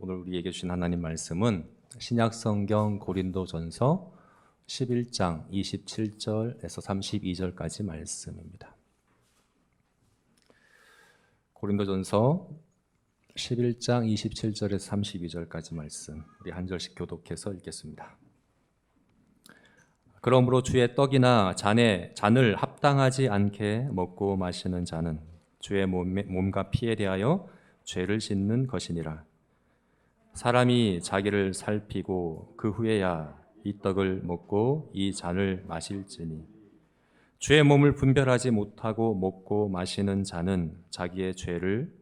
오늘 우리에게 주신 하나님 말씀은 신약성경 고린도전서 11장 27절에서 32절까지 말씀입니다. 고린도전서 11장 27절에서 32절까지 말씀, 우리 한 절씩 교독해서 읽겠습니다. 그러므로 주의 떡이나 잔을 합당하지 않게 먹고 마시는 자는 주의 몸과 피에 대하여 죄를 짓는 것이니라. 사람이 자기를 살피고 그 후에야 이 떡을 먹고 이 잔을 마실지니 주의 몸을 분별하지 못하고 먹고 마시는 자는 자기의 죄를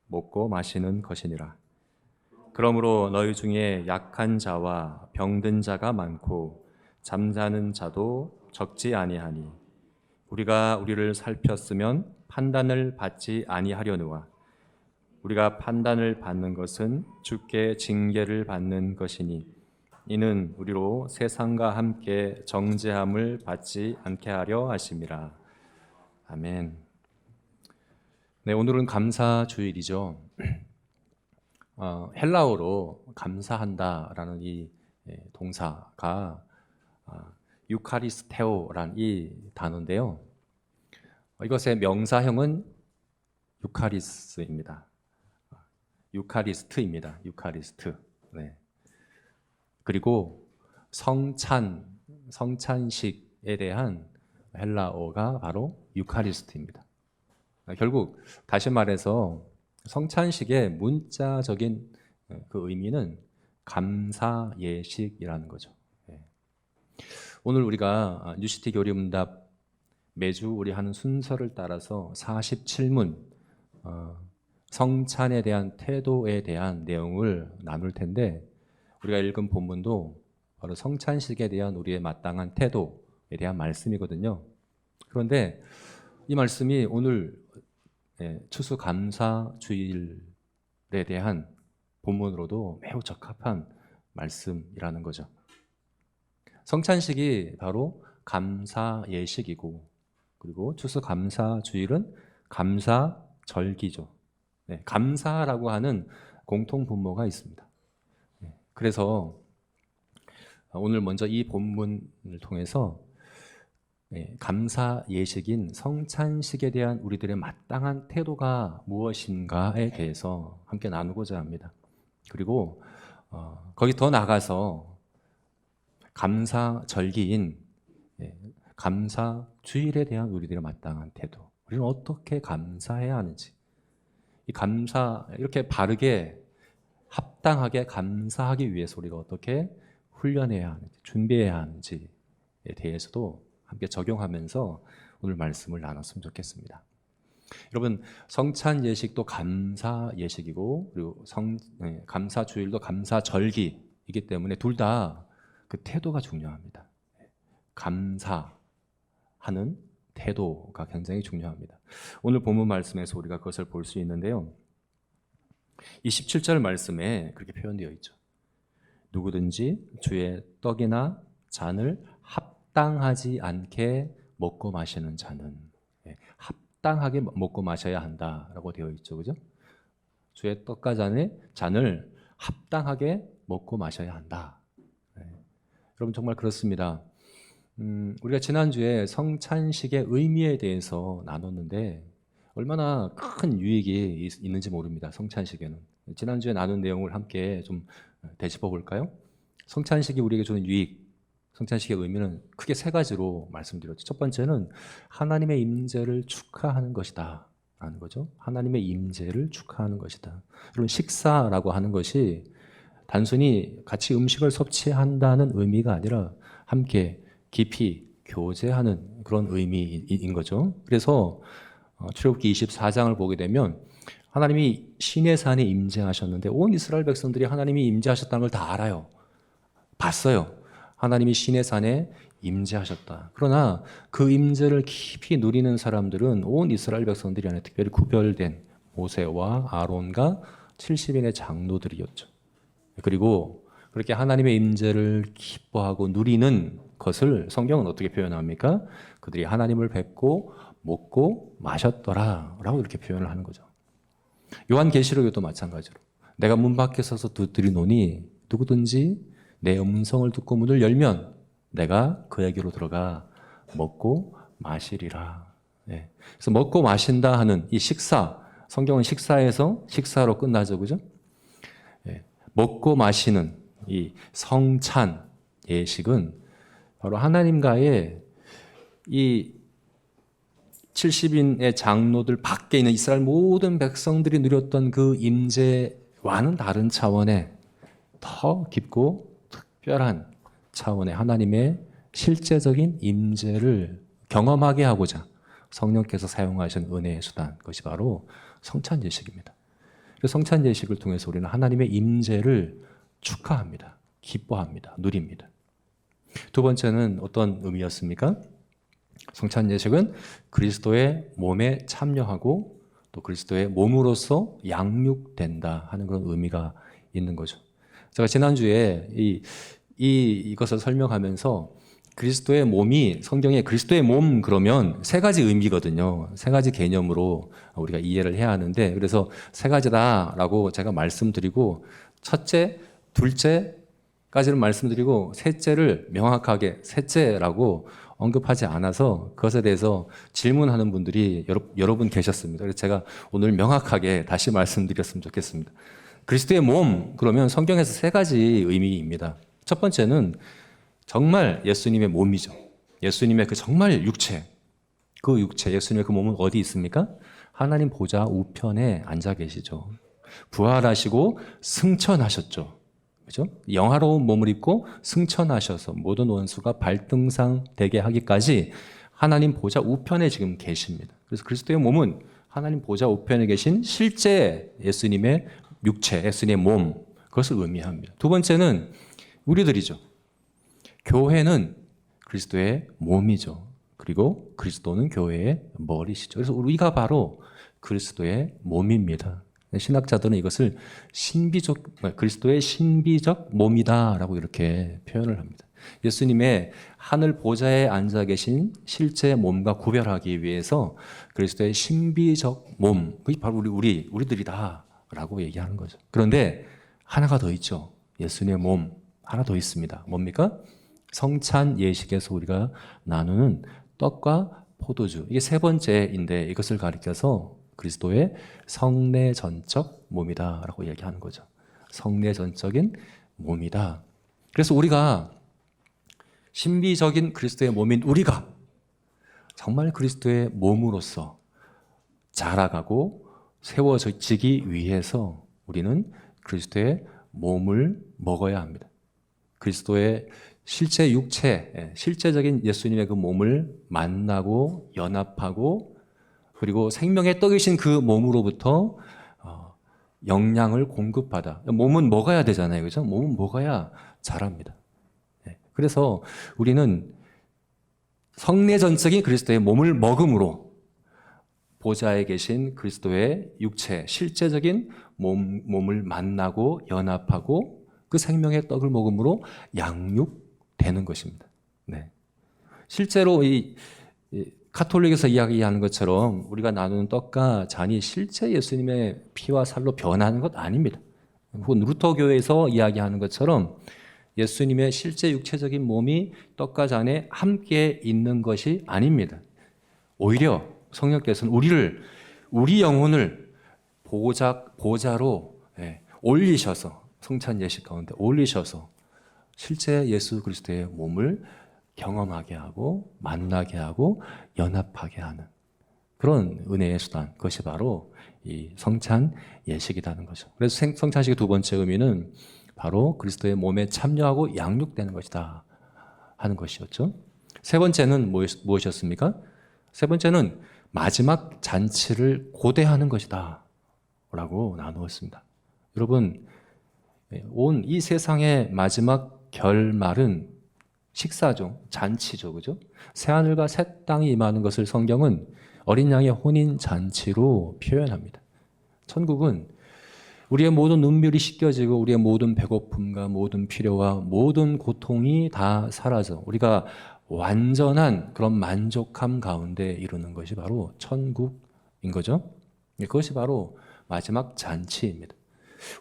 먹고 마시는 것이니라. 그러므로 너희 중에 약한 자와 병든 자가 많고 잠자는 자도 적지 아니하니 우리가 우리를 살폈으면 판단을 받지 아니하려느와 우리가 판단을 받는 것은 주께 징계를 받는 것이니 이는 우리로 세상과 함께 정죄함을 받지 않게 하려 하심이라. 아멘. 네, 오늘은 감사주일이죠. 헬라어로 감사한다라는 이 동사가 유카리스테오라는 이 단어인데요. 이것의 명사형은 유카리스트입니다. 유카리스트. 네. 그리고 성찬식에 대한 헬라어가 바로 유카리스트입니다. 결국 다시 말해서 성찬식의 문자적인 그 의미는 감사 예식이라는 거죠. 오늘 우리가 뉴시티 교리문답 매주 우리 하는 순서를 따라서 47문 성찬에 대한 태도에 대한 내용을 나눌 텐데, 우리가 읽은 본문도 바로 성찬식에 대한 우리의 마땅한 태도에 대한 말씀이거든요. 그런데 이 말씀이 오늘 추수감사주일에 대한 본문으로도 매우 적합한 말씀이라는 거죠. 성찬식이 바로 감사 예식이고, 그리고 추수감사주일은 감사절기죠. 감사라고 하는 공통 분모가 있습니다. 그래서 오늘 먼저 이 본문을 통해서 감사 예식인 성찬식에 대한 우리들의 마땅한 태도가 무엇인가에 대해서 함께 나누고자 합니다. 그리고 거기 더 나아가서 감사절기인 감사주일에 대한 우리들의 마땅한 태도, 우리는 어떻게 감사해야 하는지, 이 감사, 이렇게 바르게 합당하게 감사하기 위해서 우리가 어떻게 훈련해야 하는지, 준비해야 하는지에 대해서도 함께 적용하면서 오늘 말씀을 나눴으면 좋겠습니다. 여러분, 성찬 예식도 감사 예식이고, 그리고 감사 주일도 감사 절기이기 때문에 둘 다 그 태도가 중요합니다. 감사하는 태도가 굉장히 중요합니다. 오늘 본문 말씀에서 우리가 그것을 볼 수 있는데요. 27절 말씀에 그렇게 표현되어 있죠. 누구든지 주의 떡이나 잔을 합당하지 않게 먹고 마시는 자는, 합당하게 먹고 마셔야 한다라고 되어 있죠. 그죠? 주의 떡과 잔을 합당하게 먹고 마셔야 한다. 여러분, 정말 그렇습니다. 우리가 지난주에 성찬식의 의미에 대해서 나눴는데 얼마나 큰 유익이 있는지 모릅니다. 성찬식에는. 지난주에 나눈 내용을 함께 좀 되짚어 볼까요? 성찬식이 우리에게 주는 유익, 성찬식의 의미는 크게 세 가지로 말씀드렸죠. 첫 번째는 하나님의 임재를 축하하는 것이다 라는 거죠. 하나님의 임재를 축하하는 것이다. 여러분, 식사라고 하는 것이 단순히 같이 음식을 섭취한다는 의미가 아니라 함께 깊이 교제하는 그런 의미인 거죠. 그래서 출애굽기 24장을 보게 되면 하나님이 시내산에 임재하셨는데 온 이스라엘 백성들이 하나님이 임재하셨다는 걸 다 알아요. 봤어요. 하나님이 시내산에 임재하셨다. 그러나 그 임재를 깊이 누리는 사람들은 온 이스라엘 백성들이 안에 특별히 구별된 모세와 아론과 70인의 장로들이었죠. 그리고 그렇게 하나님의 임재를 기뻐하고 누리는 것을 성경은 어떻게 표현합니까? 그들이 하나님을 뵙고 먹고 마셨더라 라고 이렇게 표현을 하는 거죠. 요한계시록에도 마찬가지로 내가 문 밖에 서서 두드리노니 누구든지 내 음성을 듣고 문을 열면 내가 그에게로 들어가 먹고 마시리라. 예. 그래서 먹고 마신다 하는 이 식사, 성경은 식사에서 식사로 끝나죠, 그죠? 예. 먹고 마시는 이 성찬 예식은 바로 하나님과의 이 70인의 장로들 밖에 있는 이스라엘 모든 백성들이 누렸던 그 임재와는 다른 차원의 더 깊고 특별한 차원의 하나님의 실제적인 임재를 경험하게 하고자 성령께서 사용하신 은혜의 수단, 그것이 바로 성찬 예식입니다. 성찬 예식을 통해서 우리는 하나님의 임재를 축하합니다. 기뻐합니다. 누립니다. 두 번째는 어떤 의미였습니까? 성찬 예식은 그리스도의 몸에 참여하고 또 그리스도의 몸으로서 양육된다 하는 그런 의미가 있는 거죠. 제가 지난주에 이것을 설명하면서 그리스도의 몸이 성경에 그리스도의 몸 그러면 세 가지 의미거든요. 세 가지 개념으로 우리가 이해를 해야 하는데 그래서 세 가지다라고 제가 말씀드리고 첫째, 둘째까지는 말씀드리고 셋째를 명확하게 셋째라고 언급하지 않아서 그것에 대해서 질문하는 분들이 여러 분 계셨습니다. 그래서 제가 오늘 명확하게 다시 말씀드렸으면 좋겠습니다. 그리스도의 몸 그러면 성경에서 세 가지 의미입니다. 첫 번째는 정말 예수님의 몸이죠. 예수님의 그 정말 육체, 그 육체, 예수님의 그 몸은 어디 있습니까? 하나님 보좌 우편에 앉아 계시죠. 부활하시고 승천하셨죠. 그죠? 영화로운 몸을 입고 승천하셔서 모든 원수가 발등상 되게 하기까지 하나님 보좌 우편에 지금 계십니다. 그래서 그리스도의 몸은 하나님 보좌 우편에 계신 실제 예수님의 육체, 예수님의 몸, 그것을 의미합니다. 두 번째는 우리들이죠. 교회는 그리스도의 몸이죠. 그리고 그리스도는 교회의 머리시죠. 그래서 우리가 바로 그리스도의 몸입니다. 신학자들은 이것을 그리스도의 신비적 몸이다라고 이렇게 표현을 합니다. 예수님의 하늘 보좌에 앉아 계신 실제 몸과 구별하기 위해서 그리스도의 신비적 몸, 그게 바로 우리들이다라고 얘기하는 거죠. 그런데 하나가 더 있죠. 예수님의 몸 하나 더 있습니다. 뭡니까? 성찬 예식에서 우리가 나누는 떡과 포도주. 이게 세 번째인데 이것을 가리켜서 그리스도의 성례전적 몸이다라고 얘기하는 거죠. 성례전적인 몸이다. 그래서 우리가 신비적인 그리스도의 몸인 우리가 정말 그리스도의 몸으로서 자라가고 세워지기 위해서 우리는 그리스도의 몸을 먹어야 합니다. 그리스도의 실제 육체, 실제적인 예수님의 그 몸을 만나고 연합하고 그리고 생명의 떡이신 그 몸으로부터 영양을 공급받아. 몸은 먹어야 되잖아요. 그죠? 몸은 먹어야 자랍니다. 그래서 우리는 성례전적인 그리스도의 몸을 먹음으로 보좌에 계신 그리스도의 육체, 실제적인 몸을 만나고 연합하고 그 생명의 떡을 먹음으로 양육되는 것입니다. 네. 실제로 이 카톨릭에서 이야기하는 것처럼 우리가 나누는 떡과 잔이 실제 예수님의 피와 살로 변하는 것 아닙니다. 혹은 루터교에서 이야기하는 것처럼 예수님의 실제 육체적인 몸이 떡과 잔에 함께 있는 것이 아닙니다. 오히려 성령께서는 우리 영혼을 보좌로 올리셔서 성찬 예식 가운데 올리셔서 실제 예수 그리스도의 몸을 경험하게 하고 만나게 하고 연합하게 하는 그런 은혜의 수단, 그것이 바로 이 성찬 예식이라는 거죠. 그래서 성찬식의 두 번째 의미는 바로 그리스도의 몸에 참여하고 양육되는 것이다 하는 것이었죠. 세 번째는 무엇이었습니까? 세 번째는 마지막 잔치를 고대하는 것이다 라고 나누었습니다. 여러분, 온 이 세상의 마지막 결말은 식사죠. 잔치죠. 그죠? 새하늘과 새 땅이 임하는 것을 성경은 어린 양의 혼인 잔치로 표현합니다. 천국은 우리의 모든 눈물이 씻겨지고 우리의 모든 배고픔과 모든 필요와 모든 고통이 다 사라져 우리가 완전한 그런 만족함 가운데 이루는 것이 바로 천국인 거죠. 그것이 바로 마지막 잔치입니다.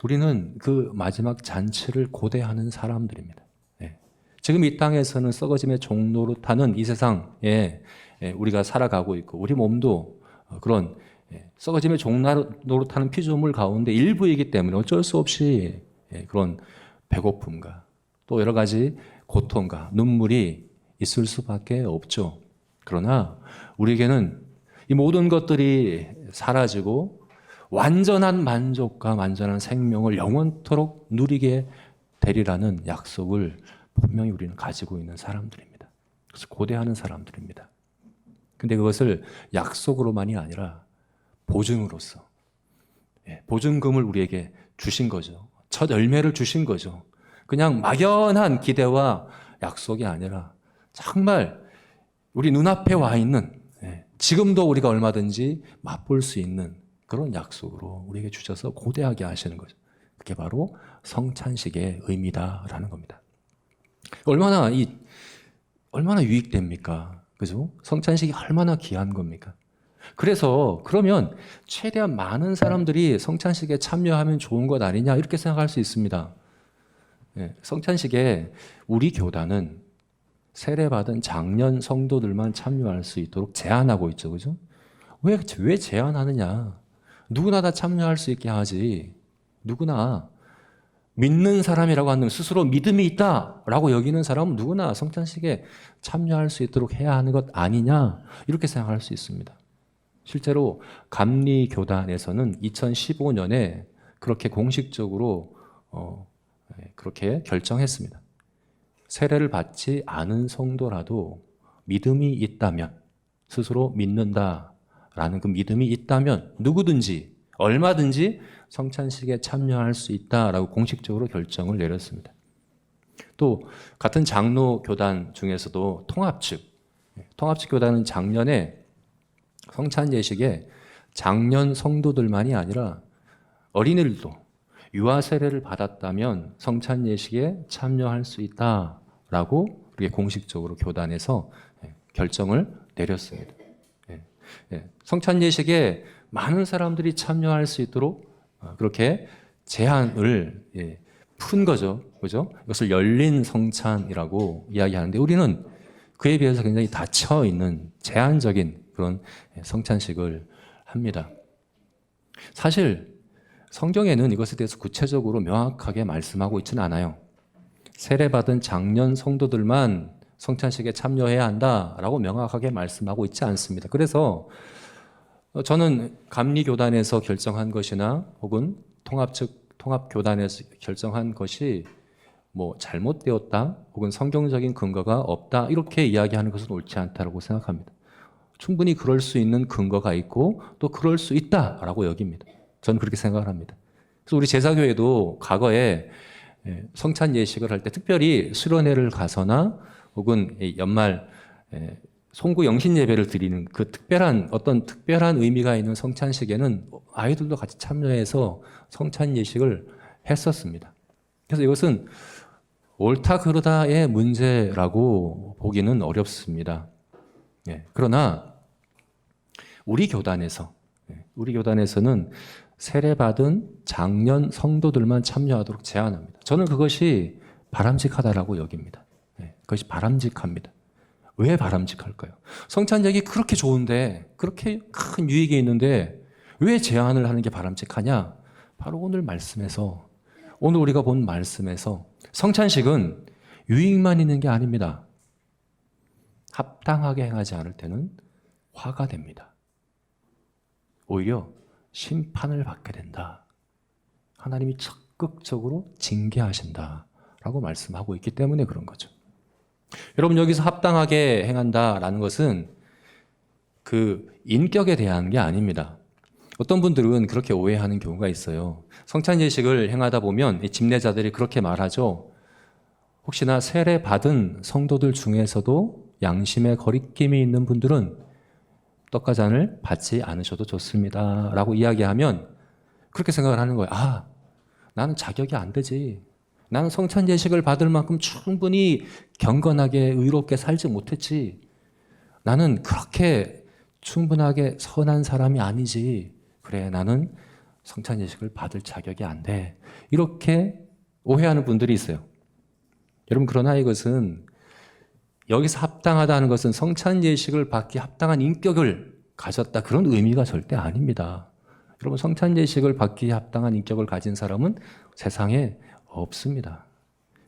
우리는 그 마지막 잔치를 고대하는 사람들입니다. 예. 지금 이 땅에서는 썩어짐의 종로로 타는 이 세상에 우리가 살아가고 있고 우리 몸도 그런 썩어짐의 종로로 타는 피조물 가운데 일부이기 때문에 어쩔 수 없이 그런 배고픔과 또 여러 가지 고통과 눈물이 있을 수밖에 없죠. 그러나 우리에게는 이 모든 것들이 사라지고 완전한 만족과 완전한 생명을 영원토록 누리게 되리라는 약속을 분명히 우리는 가지고 있는 사람들입니다. 그래서 고대하는 사람들입니다. 근데 그것을 약속으로만이 아니라 보증으로서 보증금을 우리에게 주신 거죠. 첫 열매를 주신 거죠. 그냥 막연한 기대와 약속이 아니라 정말 우리 눈앞에 와 있는 지금도 우리가 얼마든지 맛볼 수 있는 그런 약속으로 우리에게 주셔서 고대하게 하시는 거죠. 그게 바로 성찬식의 의미다라는 겁니다. 얼마나 유익됩니까? 그죠? 성찬식이 얼마나 귀한 겁니까? 그래서 그러면 최대한 많은 사람들이 성찬식에 참여하면 좋은 것 아니냐 이렇게 생각할 수 있습니다. 성찬식에 우리 교단은 세례받은 장년 성도들만 참여할 수 있도록 제한하고 있죠. 그죠? 왜 제한하느냐? 누구나 다 참여할 수 있게 하지. 누구나 믿는 사람이라고 하는 스스로 믿음이 있다라고 여기는 사람은 누구나 성찬식에 참여할 수 있도록 해야 하는 것 아니냐 이렇게 생각할 수 있습니다. 실제로 감리교단에서는 2015년에 그렇게 공식적으로 그렇게 결정했습니다. 세례를 받지 않은 성도라도 믿음이 있다면 스스로 믿는다라는 그 믿음이 있다면 누구든지 얼마든지 성찬식에 참여할 수 있다라고 공식적으로 결정을 내렸습니다. 또 같은 장로 교단 중에서도 통합측 교단은 작년에 성찬 예식에 장년 성도들만이 아니라 어린이들도 유아 세례를 받았다면 성찬 예식에 참여할 수 있다라고 그렇게 공식적으로 교단에서 결정을 내렸습니다. 성찬 예식에 많은 사람들이 참여할 수 있도록 그렇게 제한을 푼 거죠. 그죠? 이것을 열린 성찬이라고 이야기하는데 우리는 그에 비해서 굉장히 닫혀 있는 제한적인 그런 성찬식을 합니다. 사실 성경에는 이것에 대해서 구체적으로 명확하게 말씀하고 있지는 않아요. 세례받은 장년 성도들만 성찬식에 참여해야 한다라고 명확하게 말씀하고 있지 않습니다. 그래서 저는 감리교단에서 결정한 것이나 혹은 통합교단에서 결정한 것이 뭐 잘못되었다 혹은 성경적인 근거가 없다 이렇게 이야기하는 것은 옳지 않다고 생각합니다. 충분히 그럴 수 있는 근거가 있고 또 그럴 수 있다라고 여깁니다. 저는 그렇게 생각을 합니다. 그래서 우리 제사교회도 과거에 성찬 예식을 할 때 특별히 수련회를 가서나 혹은 연말 송구 영신 예배를 드리는 그 특별한 의미가 있는 성찬식에는 아이들도 같이 참여해서 성찬 예식을 했었습니다. 그래서 이것은 옳다 그르다의 문제라고 보기는 어렵습니다. 그러나 우리 교단에서는 세례받은 장년 성도들만 참여하도록 제한합니다. 저는 그것이 바람직하다라고 여깁니다. 그것이 바람직합니다. 왜 바람직할까요? 성찬식이 그렇게 좋은데 그렇게 큰 유익이 있는데 왜 제한을 하는 게 바람직하냐? 바로 오늘 우리가 본 말씀에서 성찬식은 유익만 있는 게 아닙니다. 합당하게 행하지 않을 때는 화가 됩니다. 오히려 심판을 받게 된다. 하나님이 적극적으로 징계하신다라고 말씀하고 있기 때문에 그런 거죠. 여러분 여기서 합당하게 행한다라는 것은 그 인격에 대한 게 아닙니다. 어떤 분들은 그렇게 오해하는 경우가 있어요. 성찬 예식을 행하다 보면 집례자들이 그렇게 말하죠. 혹시나 세례 받은 성도들 중에서도 양심의 거리낌이 있는 분들은 떡과 잔을 받지 않으셔도 좋습니다 라고 이야기하면 그렇게 생각을 하는 거예요. 나는 자격이 안 되지. 나는 성찬 예식을 받을 만큼 충분히 경건하게 의롭게 살지 못했지. 나는 그렇게 충분하게 선한 사람이 아니지. 그래, 나는 성찬 예식을 받을 자격이 안 돼. 이렇게 오해하는 분들이 있어요. 여러분, 그러나 이것은 여기서 합당하다 하는 것은 성찬 예식을 받기 합당한 인격을 가졌다, 그런 의미가 절대 아닙니다. 여러분, 성찬 예식을 받기 합당한 인격을 가진 사람은 세상에 없습니다.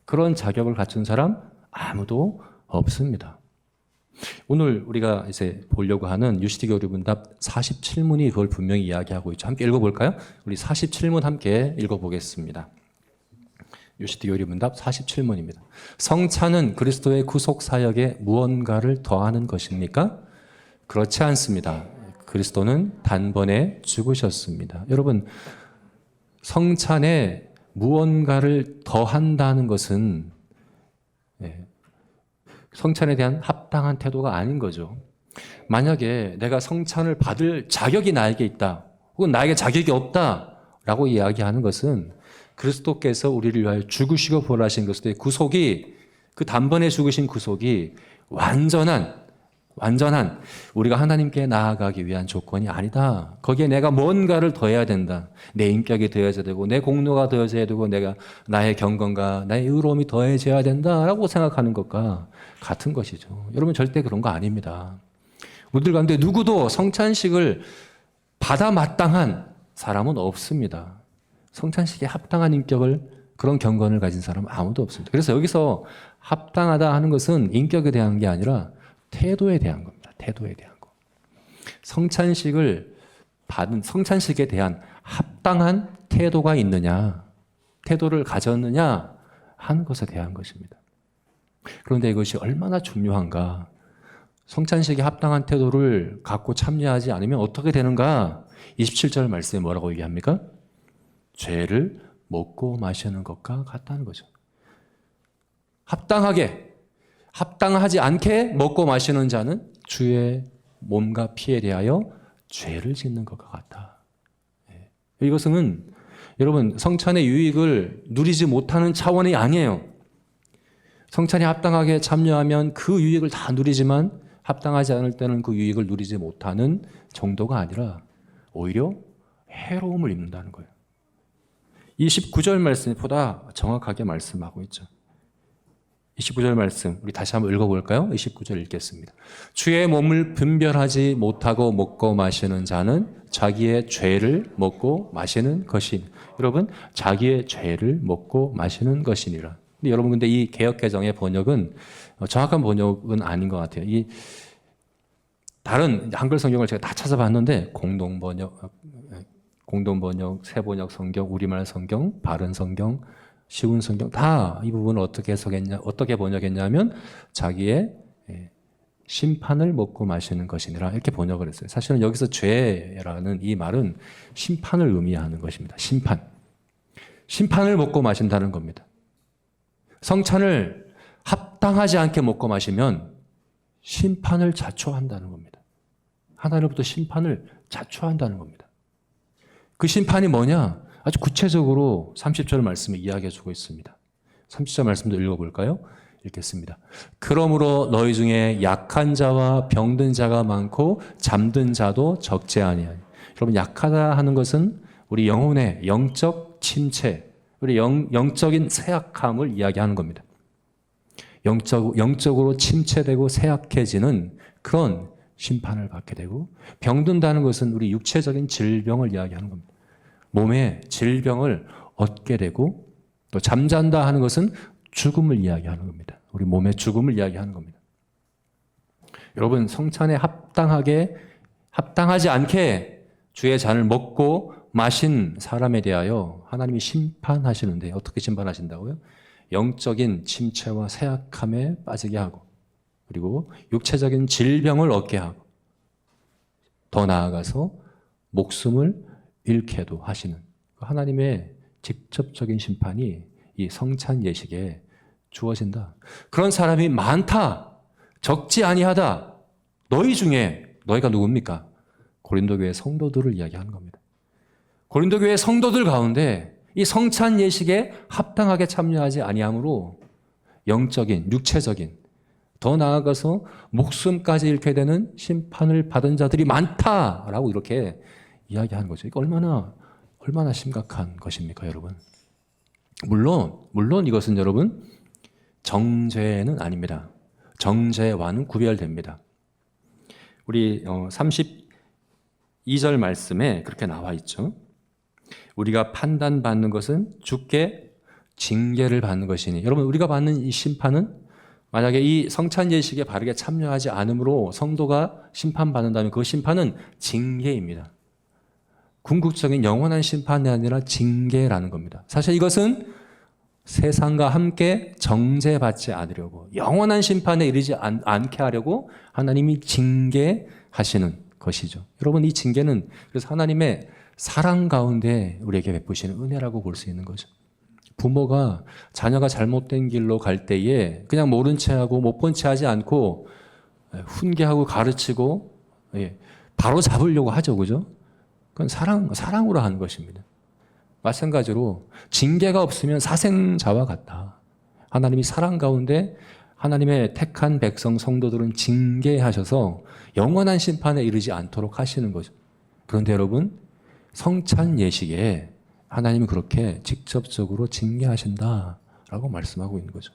그런 자격을 갖춘 사람 아무도 없습니다. 오늘 우리가 이제 보려고 하는 유시디 교리문답 47문이 그걸 분명히 이야기하고 있죠. 함께 읽어볼까요? 우리 47문 함께 읽어보겠습니다. 유시디 교리문답 47문입니다. 성찬은 그리스도의 구속 사역에 무언가를 더하는 것입니까? 그렇지 않습니다. 그리스도는 단번에 죽으셨습니다. 여러분, 성찬에 무언가를 더한다는 것은 성찬에 대한 합당한 태도가 아닌 거죠. 만약에 내가 성찬을 받을 자격이 나에게 있다, 혹은 나에게 자격이 없다라고 이야기하는 것은 그리스도께서 우리를 위하여 죽으시고 부활하신 그리스도의 구속이, 그 단번에 죽으신 구속이 완전한 우리가 하나님께 나아가기 위한 조건이 아니다. 거기에 내가 뭔가를 더해야 된다. 내 인격이 더해져야 되고, 내 공로가 더해져야 되고, 내가 나의 경건과 나의 의로움이 더해져야 된다라고 생각하는 것과 같은 것이죠. 여러분, 절대 그런 거 아닙니다. 우리들 가운데 누구도 성찬식을 받아 마땅한 사람은 없습니다. 성찬식에 합당한 인격을, 그런 경건을 가진 사람은 아무도 없습니다. 그래서 여기서 합당하다 하는 것은 인격에 대한 게 아니라 태도에 대한 겁니다. 태도에 대한 거. 성찬식을 받은, 성찬식에 대한 합당한 태도가 있느냐, 태도를 가졌느냐 하는 것에 대한 것입니다. 그런데 이것이 얼마나 중요한가. 성찬식에 합당한 태도를 갖고 참여하지 않으면 어떻게 되는가? 27절 말씀에 뭐라고 얘기합니까? 죄를 먹고 마시는 것과 같다는 거죠. 합당하지 않게 먹고 마시는 자는 주의 몸과 피에 대하여 죄를 짓는 것과 같다. 이것은 여러분, 성찬의 유익을 누리지 못하는 차원이 아니에요. 성찬에 합당하게 참여하면 그 유익을 다 누리지만 합당하지 않을 때는 그 유익을 누리지 못하는 정도가 아니라 오히려 해로움을 입는다는 거예요. 29절 말씀이 보다 정확하게 말씀하고 있죠. 29절 말씀 우리 다시 한번 읽어볼까요? 29절 읽겠습니다. 주의 몸을 분별하지 못하고 먹고 마시는 자는 자기의 죄를 먹고 마시는 것이니. 여러분, 자기의 죄를 먹고 마시는 것이니라. 근데 여러분, 근데 이 개역개정의 번역은 정확한 번역은 아닌 것 같아요. 이 다른 한글 성경을 제가 다 찾아봤는데 공동번역, 새번역 성경, 우리말 성경, 바른 성경, 쉬운 성경 다 이 부분을 어떻게 번역했냐면 자기의 심판을 먹고 마시는 것이니라 이렇게 번역을 했어요. 사실은 여기서 죄라는 이 말은 심판을 의미하는 것입니다. 심판을 먹고 마신다는 겁니다. 성찬을 합당하지 않게 먹고 마시면 심판을 자초한다는 겁니다. 하나님으로부터 심판을 자초한다는 겁니다. 그 심판이 뭐냐? 아주 구체적으로 30절 말씀에 이야기해 주고 있습니다. 30절 말씀도 읽어볼까요? 읽겠습니다. 그러므로 너희 중에 약한 자와 병든 자가 많고 잠든 자도 적지 아니하니. 여러분, 약하다 하는 것은 우리 영혼의 영적 침체, 우리 영적인 쇠약함을 이야기하는 겁니다. 영적으로 침체되고 쇠약해지는 그런 심판을 받게 되고, 병든다는 것은 우리 육체적인 질병을 이야기하는 겁니다. 몸에 질병을 얻게 되고, 또 잠잔다 하는 것은 죽음을 이야기하는 겁니다. 우리 몸의 죽음을 이야기하는 겁니다. 여러분, 성찬에 합당하지 않게 주의 잔을 먹고 마신 사람에 대하여 하나님이 심판하시는데, 어떻게 심판하신다고요? 영적인 침체와 쇠약함에 빠지게 하고, 그리고 육체적인 질병을 얻게 하고, 더 나아가서 목숨을 잃게도 하시는 하나님의 직접적인 심판이 이 성찬 예식에 주어진다. 그런 사람이 많다, 적지 아니하다. 너희 중에, 너희가 누굽니까? 고린도 교회 성도들을 이야기하는 겁니다. 고린도 교회 성도들 가운데 이 성찬 예식에 합당하게 참여하지 아니함으로 영적인, 육체적인, 더 나아가서 목숨까지 잃게 되는 심판을 받은 자들이 많다라고 이렇게 이야기하는 거죠. 이게 얼마나 얼마나 심각한 것입니까, 여러분? 물론 이것은 여러분 정죄는 아닙니다. 정죄와는 구별됩니다. 우리 32절 말씀에 그렇게 나와 있죠. 우리가 판단받는 것은 주께 징계를 받는 것이니. 여러분, 우리가 받는 이 심판은 만약에 이 성찬 예식에 바르게 참여하지 않으므로 성도가 심판받는다면 그 심판은 징계입니다. 궁극적인 영원한 심판이 아니라 징계라는 겁니다. 사실 이것은 세상과 함께 정죄받지 않으려고, 영원한 심판에 이르지 않게 하려고 하나님이 징계하시는 것이죠. 여러분, 이 징계는 그래서 하나님의 사랑 가운데 우리에게 베푸시는 은혜라고 볼 수 있는 거죠. 부모가 자녀가 잘못된 길로 갈 때에 그냥 모른 채 하고 못 본 채 하지 않고 훈계하고 가르치고 바로 잡으려고 하죠. 그죠? 그건 사랑으로 하는 것입니다. 마찬가지로 징계가 없으면 사생자와 같다. 하나님이 사랑 가운데 하나님의 택한 백성 성도들은 징계하셔서 영원한 심판에 이르지 않도록 하시는 거죠. 그런데 여러분, 성찬 예식에 하나님이 그렇게 직접적으로 징계하신다라고 말씀하고 있는 거죠.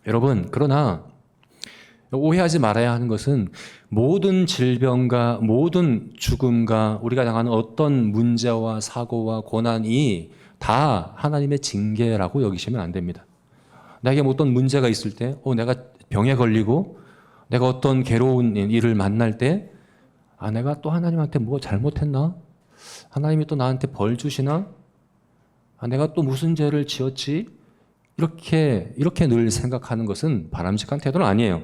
여러분, 그러나 오해하지 말아야 하는 것은 모든 질병과 모든 죽음과 우리가 당하는 어떤 문제와 사고와 고난이 다 하나님의 징계라고 여기시면 안 됩니다. 나에게 어떤 문제가 있을 때, 내가 병에 걸리고 내가 어떤 괴로운 일을 만날 때, 내가 또 하나님한테 뭐 잘못했나? 하나님이 또 나한테 벌 주시나? 내가 또 무슨 죄를 지었지? 이렇게 늘 생각하는 것은 바람직한 태도는 아니에요.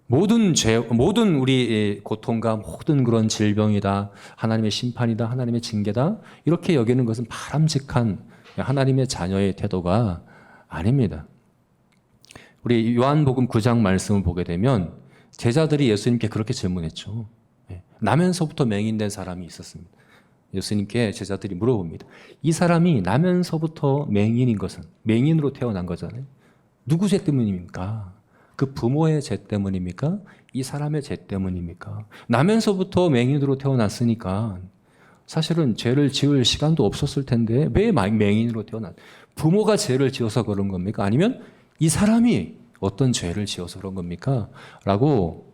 모든 우리 고통과 모든 그런 질병이다, 하나님의 심판이다, 하나님의 징계다, 이렇게 여기는 것은 바람직한 하나님의 자녀의 태도가 아닙니다. 우리 요한복음 9장 말씀을 보게 되면 제자들이 예수님께 그렇게 질문했죠. 나면서부터 맹인된 사람이 있었습니다. 예수님께 제자들이 물어봅니다. 이 사람이 나면서부터 맹인인 것은, 맹인으로 태어난 거잖아요. 누구 죄 때문입니까? 그 부모의 죄 때문입니까? 이 사람의 죄 때문입니까? 나면서부터 맹인으로 태어났으니까 사실은 죄를 지을 시간도 없었을 텐데 왜 맹인으로 태어났? 부모가 죄를 지어서 그런 겁니까? 아니면 이 사람이 어떤 죄를 지어서 그런 겁니까? 라고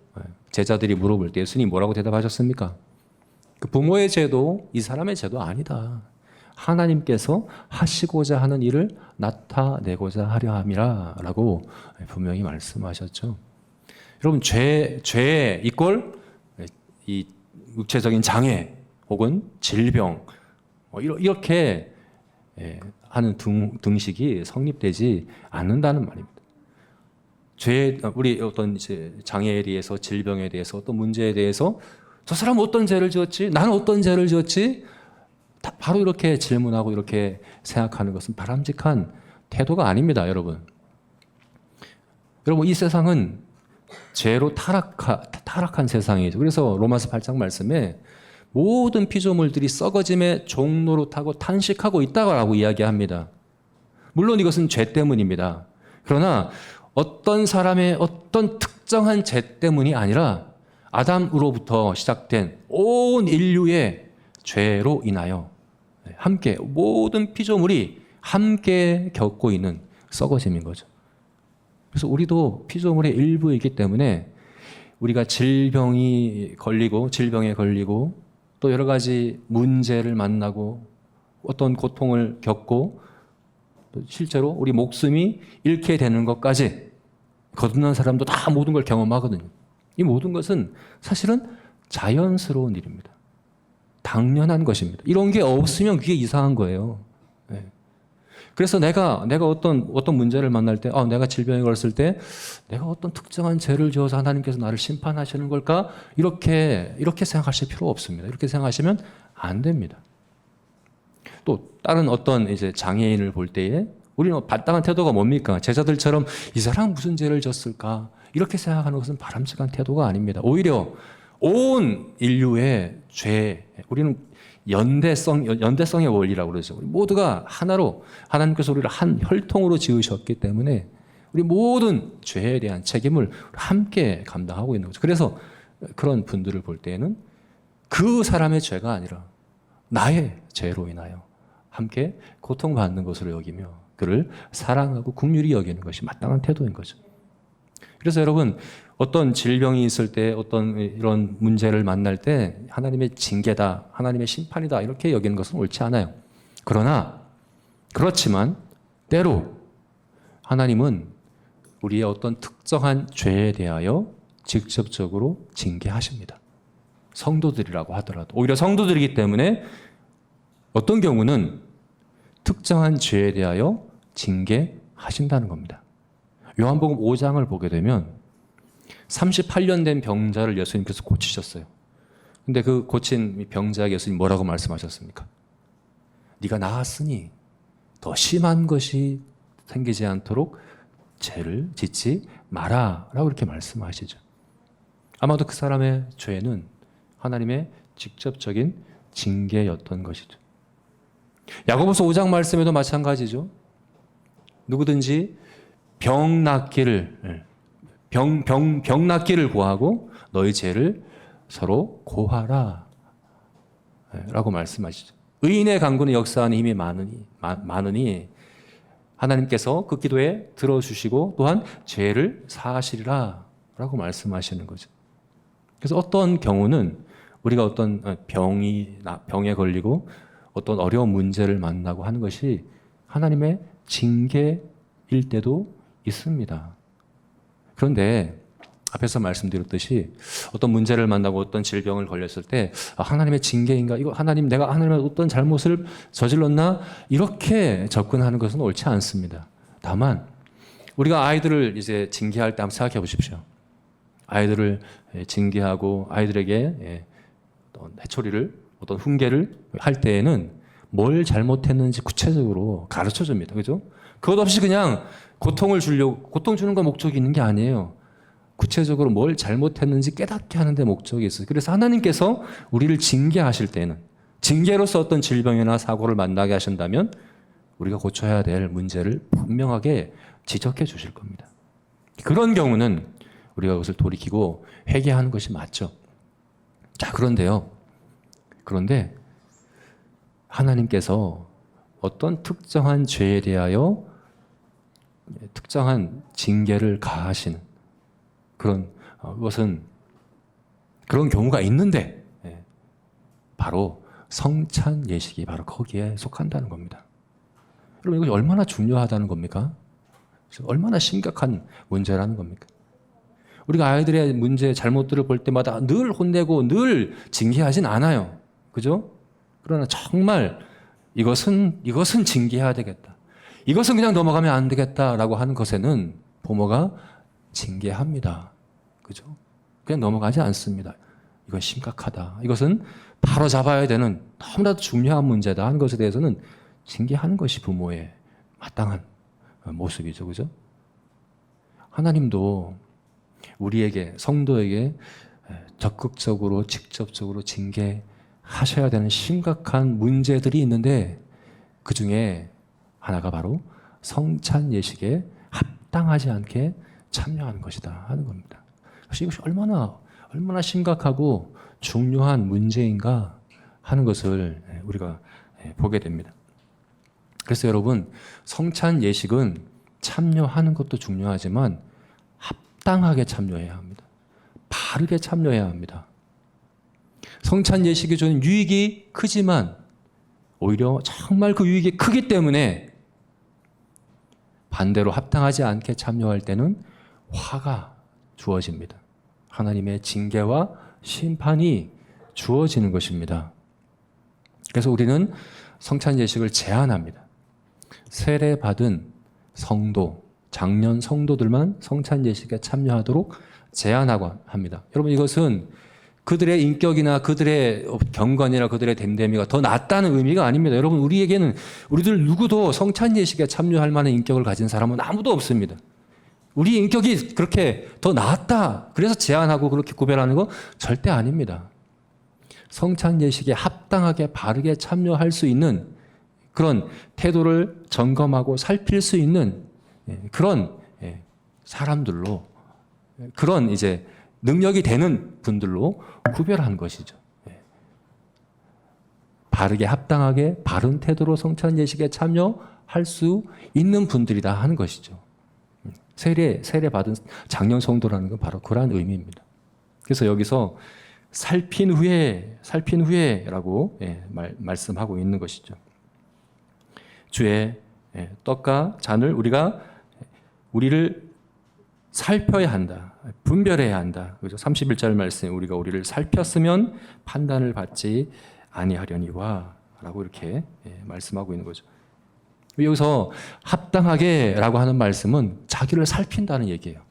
제자들이 물어볼 때 예수님이 뭐라고 대답하셨습니까? 그 부모의 죄도 이 사람의 죄도 아니다. 하나님께서 하시고자 하는 일을 나타내고자 하려 함이라 라고 분명히 말씀하셨죠. 여러분, 죄 이꼴 이 육체적인 장애 혹은 질병 이렇게 하는 등식이 성립되지 않는다는 말입니다. 우리 어떤 이제 장애에 대해서, 질병에 대해서, 어떤 문제에 대해서 저 사람 어떤 죄를 지었지? 나는 어떤 죄를 지었지? 바로 이렇게 질문하고 이렇게 생각하는 것은 바람직한 태도가 아닙니다, 여러분. 여러분, 이 세상은 죄로 타락한 세상이죠. 그래서 로마서 8장 말씀에 모든 피조물들이 썩어짐의 종로로 타고 탄식하고 있다고 이야기합니다. 물론 이것은 죄 때문입니다. 그러나 어떤 사람의 어떤 특정한 죄 때문이 아니라 아담으로부터 시작된 온 인류의 죄로 인하여 함께 모든 피조물이 함께 겪고 있는 썩어짐인 거죠. 그래서 우리도 피조물의 일부이기 때문에 우리가 질병에 걸리고 또 여러 가지 문제를 만나고 어떤 고통을 겪고 또 실제로 우리 목숨이 잃게 되는 것까지 거듭난 사람도 다 모든 걸 경험하거든요. 이 모든 것은 사실은 자연스러운 일입니다. 당연한 것입니다. 이런 게 없으면 그게 이상한 거예요. 그래서 내가 어떤 문제를 만날 때, 내가 질병에 걸렸을 때, 내가 어떤 특정한 죄를 지어서 하나님께서 나를 심판하시는 걸까? 이렇게 생각하실 필요 없습니다. 이렇게 생각하시면 안 됩니다. 또 다른 어떤 이제 장애인을 볼 때에 우리는 마땅한 태도가 뭡니까? 제자들처럼 이 사람 무슨 죄를 졌을까? 이렇게 생각하는 것은 바람직한 태도가 아닙니다. 오히려 온 인류의 죄, 우리는 연대성의 원리라고 그러죠. 우리 모두가 하나로 하나님께서 우리를 한 혈통으로 지으셨기 때문에 우리 모든 죄에 대한 책임을 함께 감당하고 있는 거죠. 그래서 그런 분들을 볼 때에는 그 사람의 죄가 아니라 나의 죄로 인하여 함께 고통받는 것으로 여기며 그를 사랑하고 긍휼히 여기는 것이 마땅한 태도인 거죠. 그래서 여러분, 어떤 질병이 있을 때, 어떤 이런 문제를 만날 때 하나님의 징계다, 하나님의 심판이다 이렇게 여기는 것은 옳지 않아요. 그렇지만 때로 하나님은 우리의 어떤 특정한 죄에 대하여 직접적으로 징계하십니다. 성도들이라고 하더라도. 오히려 성도들이기 때문에 어떤 경우는 특정한 죄에 대하여 징계하신다는 겁니다. 요한복음 5장을 보게 되면 38년 된 병자를 예수님께서 고치셨어요. 근데 그 고친 병자에게 예수님 뭐라고 말씀하셨습니까? 네가 나았으니 더 심한 것이 생기지 않도록 죄를 짓지 마라 라고 이렇게 말씀하시죠. 아마도 그 사람의 죄는 하나님의 직접적인 징계였던 것이죠. 야고보서 5장 말씀에도 마찬가지죠. 누구든지 병 낫기를 구하고 너희 죄를 서로 고하라 라고 말씀하시죠. 의인의 간구는 역사하는 힘이 많으니 하나님께서 그 기도에 들어주시고 또한 죄를 사하시리라 라고 말씀하시는 거죠. 그래서 어떤 경우는 우리가 어떤 병에 걸리고 어떤 어려운 문제를 만나고 하는 것이 하나님의 징계일 때도 있습니다. 그런데 앞에서 말씀드렸듯이 어떤 문제를 만나고 어떤 질병을 걸렸을 때 하나님의 징계인가? 이거 내가 하나님의 어떤 잘못을 저질렀나? 이렇게 접근하는 것은 옳지 않습니다. 다만 우리가 아이들을 이제 징계할 때 한번 생각해 보십시오. 아이들을 징계하고 아이들에게 해초리를 어떤 훈계를 할 때에는 뭘 잘못했는지 구체적으로 가르쳐 줍니다. 그죠? 그것 없이 그냥 고통 주는 건 목적이 있는 게 아니에요. 구체적으로 뭘 잘못했는지 깨닫게 하는 데 목적이 있어요. 그래서 하나님께서 우리를 징계하실 때는 징계로서 어떤 질병이나 사고를 만나게 하신다면 우리가 고쳐야 될 문제를 분명하게 지적해 주실 겁니다. 그런 경우는 우리가 그것을 돌이키고 회개하는 것이 맞죠. 자, 그런데 하나님께서 어떤 특정한 죄에 대하여 특정한 징계를 가하시는 그런 경우가 있는데 바로 성찬 예식이 바로 거기에 속한다는 겁니다. 여러분, 이것이 얼마나 중요하다는 겁니까? 얼마나 심각한 문제라는 겁니까? 우리가 아이들의 문제, 잘못들을 볼 때마다 늘 혼내고 늘 징계하진 않아요. 그죠? 그러나 정말 이것은 징계해야 되겠다. 이것은 그냥 넘어가면 안 되겠다라고 하는 것에는 부모가 징계합니다. 그죠? 그냥 넘어가지 않습니다. 이건 심각하다. 이것은 바로 잡아야 되는 너무나도 중요한 문제다 하는 것에 대해서는 징계하는 것이 부모의 마땅한 모습이죠. 그죠? 하나님도 우리에게, 성도에게 적극적으로, 직접적으로 징계하셔야 되는 심각한 문제들이 있는데 그 중에 하나가 바로 성찬 예식에 합당하지 않게 참여하는 것이다 하는 겁니다. 이것이 얼마나 심각하고 중요한 문제인가 하는 것을 우리가 보게 됩니다. 그래서 여러분, 성찬 예식은 참여하는 것도 중요하지만 합당하게 참여해야 합니다. 바르게 참여해야 합니다. 성찬 예식이 주는 유익이 크지만 오히려 정말 그 유익이 크기 때문에 반대로 합당하지 않게 참여할 때는 화가 주어집니다. 하나님의 징계와 심판이 주어지는 것입니다. 그래서 우리는 성찬 예식을 제한합니다. 세례받은 성도, 장년 성도들만 성찬 예식에 참여하도록 제한하고 합니다. 여러분, 이것은 그들의 인격이나 그들의 경건이나 그들의 됨됨이가 더 낫다는 의미가 아닙니다. 여러분, 우리들 누구도 성찬 예식에 참여할 만한 인격을 가진 사람은 아무도 없습니다. 우리 인격이 그렇게 더 낫다, 그래서 제한하고 그렇게 구별하는 거 절대 아닙니다. 성찬 예식에 합당하게 바르게 참여할 수 있는 그런 태도를 점검하고 살필 수 있는 그런 사람들로, 그런 이제 능력이 되는 분들로 구별한 것이죠. 바르게 합당하게 바른 태도로 성찬 예식에 참여할 수 있는 분들이다 하는 것이죠. 세례 받은 장년 성도라는 건 바로 그러한 의미입니다. 그래서 여기서 살핀 후에라고 말씀하고 있는 것이죠. 주의 떡과 잔을 우리를 살펴야 한다. 분별해야 한다. 그죠? 31절 말씀에 우리가 우리를 살폈으면 판단을 받지 아니하려니와 라고 이렇게 말씀하고 있는 거죠. 여기서 합당하게라고 하는 말씀은 자기를 살핀다는 얘기예요.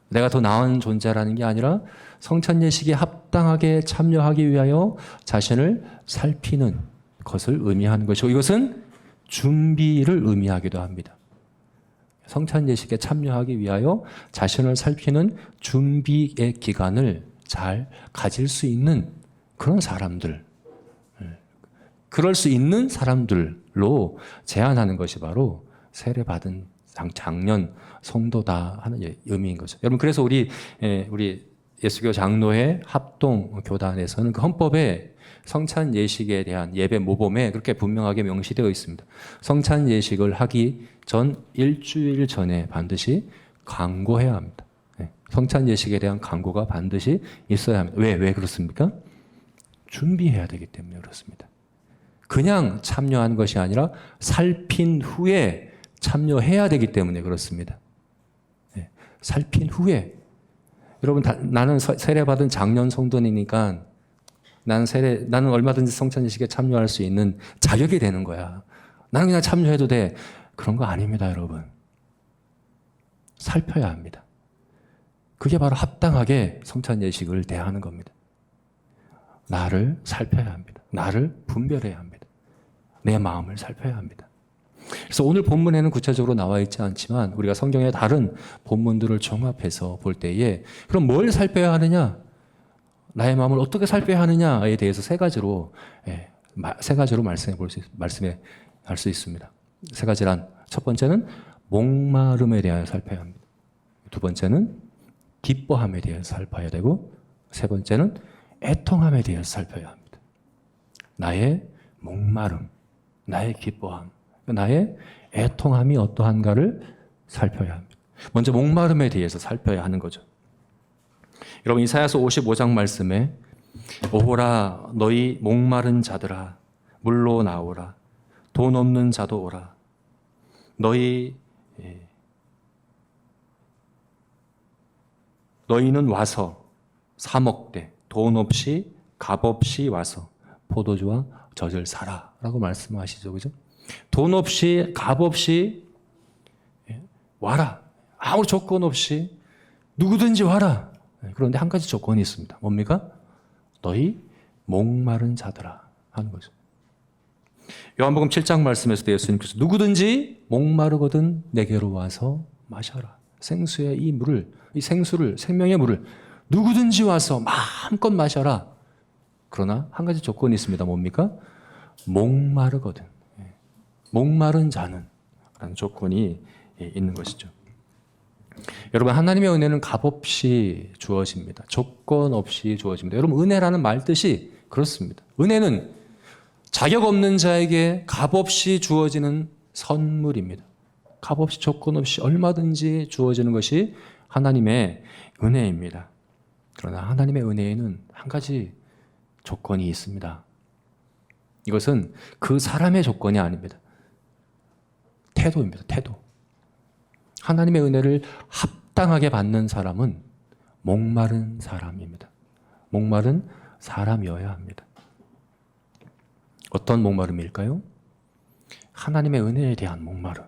내가 더 나은 존재라는 게 아니라 성찬 예식에 합당하게 참여하기 위하여 자신을 살피는 것을 의미하는 것이고, 이것은 준비를 의미하기도 합니다. 성찬 예식에 참여하기 위하여 자신을 살피는 준비의 기간을 잘 가질 수 있는 그런 사람들, 그럴 수 있는 사람들로 제안하는 것이 바로 세례받은 장년 성도다 하는 의미인 거죠. 여러분, 그래서 우리 예수교 장로회 합동 교단에서는 그 헌법에 성찬 예식에 대한 예배 모범에 그렇게 분명하게 명시되어 있습니다. 성찬 예식을 하기 전 일주일 전에 반드시 강구해야 합니다. 성찬 예식에 대한 강구가 반드시 있어야 합니다. 왜 그렇습니까? 준비해야 되기 때문에 그렇습니다. 그냥 참여하는 것이 아니라 살핀 후에 참여해야 되기 때문에 그렇습니다. 살핀 후에. 여러분, 나는 세례받은 장년 성도니까 나는 얼마든지 성찬 예식에 참여할 수 있는 자격이 되는 거야. 나는 그냥 참여해도 돼. 그런 거 아닙니다, 여러분. 살펴야 합니다. 그게 바로 합당하게 성찬 예식을 대하는 겁니다. 나를 살펴야 합니다. 나를 분별해야 합니다. 내 마음을 살펴야 합니다. 그래서 오늘 본문에는 구체적으로 나와 있지 않지만 우리가 성경의 다른 본문들을 종합해서 볼 때에 그럼 뭘 살펴야 하느냐? 나의 마음을 어떻게 살펴야 하느냐에 대해서 세 가지로 말씀할 수 있습니다. 세 가지란, 첫 번째는 목마름에 대하여 살펴야 합니다. 두 번째는 기뻐함에 대해서 살펴야 되고, 세 번째는 애통함에 대해서 살펴야 합니다. 나의 목마름, 나의 기뻐함, 나의 애통함이 어떠한가를 살펴야 합니다. 먼저 목마름에 대해서 살펴야 하는 거죠. 여러분, 이사야서 55장 말씀에 오라 너희 목마른 자들아 물로 나오라 돈 없는 자도 오라 너희는 와서 사 먹되 돈 없이 값 없이 와서 포도주와 젖을 사라 라고 말씀하시죠. 그죠? 돈 없이 값 없이 와라. 아무 조건 없이 누구든지 와라. 그런데 한 가지 조건이 있습니다. 뭡니까? 너희 목마른 자들아 하는 거죠. 요한복음 7장 말씀에서도 예수님께서 누구든지 목마르거든 내게로 와서 마셔라. 생수의 이 물을, 이 생수를, 생명의 물을 누구든지 와서 마음껏 마셔라. 그러나 한 가지 조건이 있습니다. 뭡니까? 목마르거든. 목마른 자는 라는 조건이 있는 것이죠. 여러분, 하나님의 은혜는 값없이 주어집니다. 조건 없이 주어집니다. 여러분, 은혜라는 말 뜻이 그렇습니다. 은혜는 자격 없는 자에게 값없이 주어지는 선물입니다. 값없이 조건 없이 얼마든지 주어지는 것이 하나님의 은혜입니다. 그러나 하나님의 은혜에는 한 가지 조건이 있습니다. 이것은 그 사람의 조건이 아닙니다. 태도입니다. 태도. 하나님의 은혜를 합당하게 받는 사람은 목마른 사람입니다. 목마른 사람이어야 합니다. 어떤 목마름일까요? 하나님의 은혜에 대한 목마름.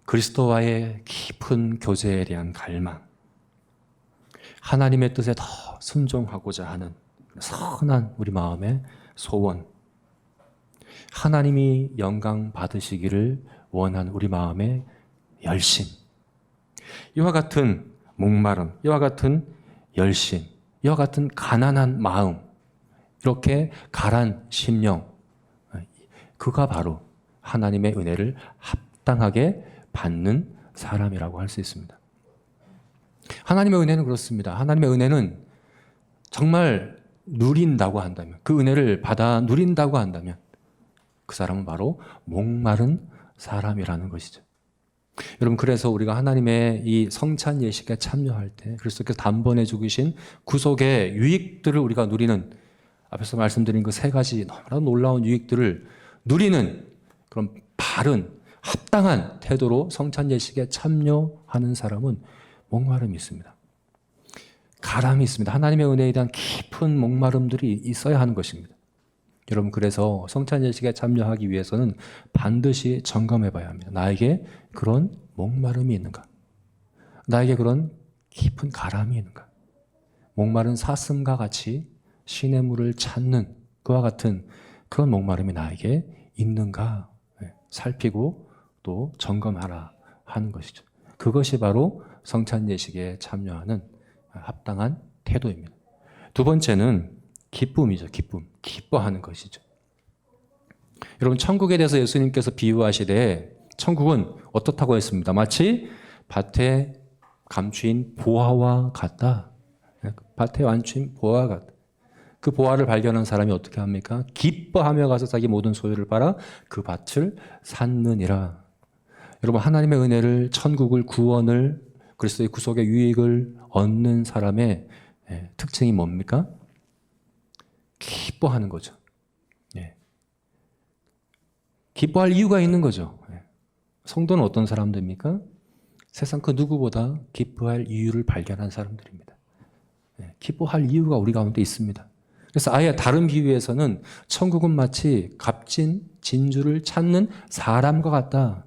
그리스도와의 깊은 교제에 대한 갈망. 하나님의 뜻에 더 순종하고자 하는 선한 우리 마음의 소원. 하나님이 영광 받으시기를 원하는 우리 마음의 열심. 이와 같은 목마름, 이와 같은 열심, 이와 같은 가난한 마음, 이렇게 가란 심령, 그가 바로 하나님의 은혜를 합당하게 받는 사람이라고 할 수 있습니다. 하나님의 은혜는 그렇습니다. 하나님의 은혜는 정말 누린다고 한다면, 그 은혜를 받아 누린다고 한다면 그 사람은 바로 목마른 사람이라는 것이죠. 여러분, 그래서 우리가 하나님의 이 성찬 예식에 참여할 때 그리스도께서 단번에 죽으신 구속의 유익들을 우리가 누리는, 앞에서 말씀드린 그 세 가지 너무나 놀라운 유익들을 누리는 그런 바른 합당한 태도로 성찬 예식에 참여하는 사람은 목마름이 있습니다. 가람이 있습니다. 하나님의 은혜에 대한 깊은 목마름들이 있어야 하는 것입니다. 여러분, 그래서 성찬 예식에 참여하기 위해서는 반드시 점검해 봐야 합니다. 나에게 그런 목마름이 있는가? 나에게 그런 깊은 가람이 있는가? 목마른 사슴과 같이 신의 물을 찾는 그와 같은 그런 목마름이 나에게 있는가? 살피고 또 점검하라 하는 것이죠. 그것이 바로 성찬 예식에 참여하는 합당한 태도입니다. 두 번째는 기쁨이죠. 기쁨. 기뻐하는 것이죠. 여러분, 천국에 대해서 예수님께서 비유하시되 천국은 어떻다고 했습니다. 마치 밭에 감추인 보화와 같다. 밭에 감추인 보화와 같다. 그 보화를 발견한 사람이 어떻게 합니까? 기뻐하며 가서 자기 모든 소유를 팔아 그 밭을 샀느니라. 여러분, 하나님의 은혜를, 천국을, 구원을, 그리스도의 구속의 유익을 얻는 사람의 특징이 뭡니까? 기뻐하는 거죠. 기뻐할 이유가 있는 거죠. 성도는 어떤 사람들입니까? 세상 그 누구보다 기뻐할 이유를 발견한 사람들입니다. 기뻐할 이유가 우리 가운데 있습니다. 그래서 아예 다른 비유에서는 천국은 마치 값진 진주를 찾는 사람과 같다.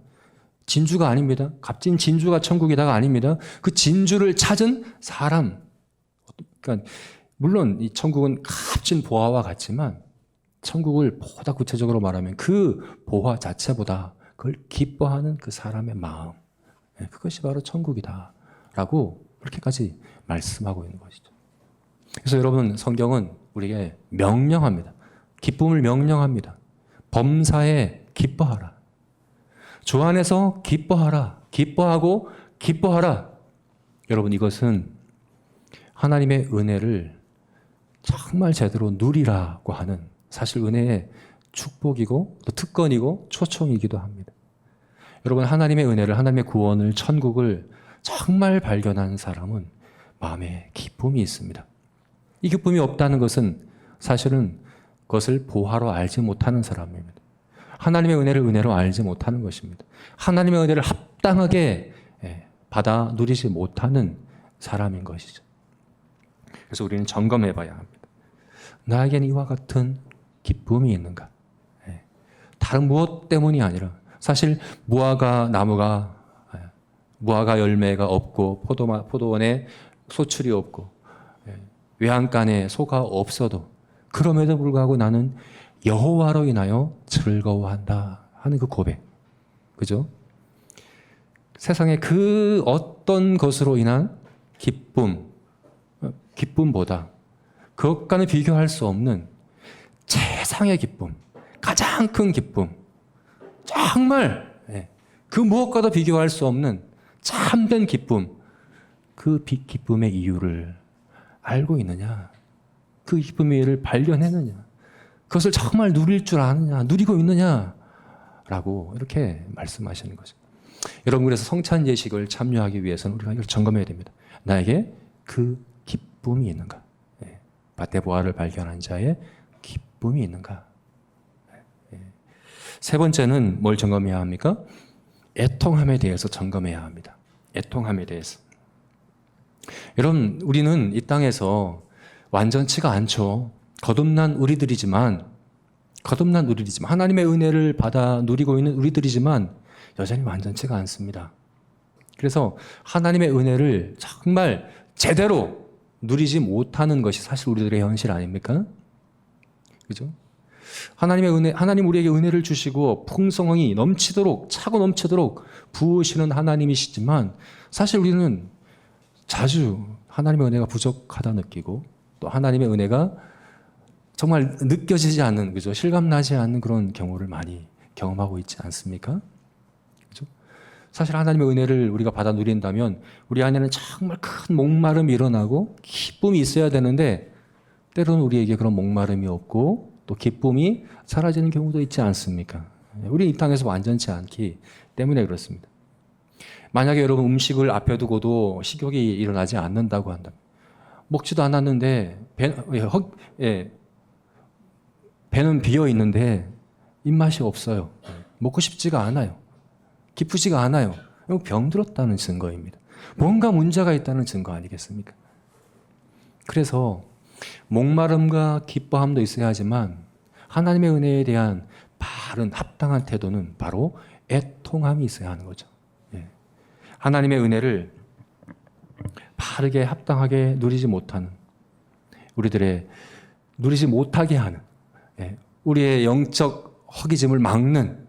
진주가 아닙니다. 값진 진주가 천국이다가 아닙니다. 그 진주를 찾은 사람. 그러니까 물론 이 천국은 값진 보화와 같지만 천국을 보다 구체적으로 말하면 그 보화 자체보다 그걸 기뻐하는 그 사람의 마음. 그것이 바로 천국이다라고 그렇게까지 말씀하고 있는 것이죠. 그래서 여러분, 성경은 우리에게 명령합니다. 기쁨을 명령합니다. 범사에 기뻐하라. 주 안에서 기뻐하라. 기뻐하고 기뻐하라. 여러분, 이것은 하나님의 은혜를 정말 제대로 누리라고 하는, 사실 은혜의 축복이고 또 특권이고 초청이기도 합니다. 여러분, 하나님의 은혜를, 하나님의 구원을, 천국을 정말 발견한 사람은 마음에 기쁨이 있습니다. 이 기쁨이 없다는 것은 사실은 그것을 보화로 알지 못하는 사람입니다. 하나님의 은혜를 은혜로 알지 못하는 것입니다. 하나님의 은혜를 합당하게 받아 누리지 못하는 사람인 것이죠. 그래서 우리는 점검해 봐야 합니다. 나에게는 이와 같은 기쁨이 있는가? 다른 무엇 때문이 아니라, 사실 무화과 나무가, 무화과 열매가 없고 포도원에 소출이 없고 외양간에 소가 없어도 그럼에도 불구하고 나는 여호와로 인하여 즐거워한다 하는 그 고백. 그죠? 세상에 그 어떤 것으로 인한 기쁨보다 그것과는 비교할 수 없는 최상의 기쁨, 가장 큰 기쁨, 정말 그 무엇과도 비교할 수 없는 참된 기쁨, 그 기쁨의 이유를 알고 있느냐? 그 기쁨의 이유를 발견했느냐? 그것을 정말 누릴 줄 아느냐? 누리고 있느냐? 라고 이렇게 말씀하시는 거죠. 여러분, 그래서 성찬 예식을 참여하기 위해서는 우리가 이걸 점검해야 됩니다. 나에게 그 기쁨이 있는가? 밭의 보화를 발견한 자의 기쁨이 있는가? 세 번째는 뭘 점검해야 합니까? 애통함에 대해서 점검해야 합니다. 애통함에 대해서. 여러분, 우리는 이 땅에서 완전치가 않죠. 거듭난 우리들이지만 하나님의 은혜를 받아 누리고 있는 우리들이지만 여전히 완전치가 않습니다. 그래서 하나님의 은혜를 정말 제대로 누리지 못하는 것이 사실 우리들의 현실 아닙니까? 그죠? 하나님의 은혜, 하나님 우리에게 은혜를 주시고 풍성이 넘치도록, 차고 넘치도록 부으시는 하나님이시지만 사실 우리는 자주 하나님의 은혜가 부족하다 느끼고 또 하나님의 은혜가 정말 느껴지지 않는, 그죠? 실감나지 않는 그런 경우를 많이 경험하고 있지 않습니까? 그죠? 사실 하나님의 은혜를 우리가 받아 누린다면 우리 안에는 정말 큰 목마름이 일어나고 기쁨이 있어야 되는데 때로는 우리에게 그런 목마름이 없고 또 기쁨이 사라지는 경우도 있지 않습니까? 우리 이 땅에서 완전치 않기 때문에 그렇습니다. 만약에 여러분 음식을 앞에 두고도 식욕이 일어나지 않는다고 한다. 먹지도 않았는데 배는 비어 있는데 입맛이 없어요. 먹고 싶지가 않아요. 기쁘지가 않아요. 이건 병들었다는 증거입니다. 뭔가 문제가 있다는 증거 아니겠습니까? 그래서 목마름과 기뻐함도 있어야 하지만 하나님의 은혜에 대한 바른 합당한 태도는 바로 애통함이 있어야 하는 거죠. 하나님의 은혜를 바르게 합당하게 누리지 못하는 우리들의 누리지 못하게 하는 우리의 영적 허기짐을 막는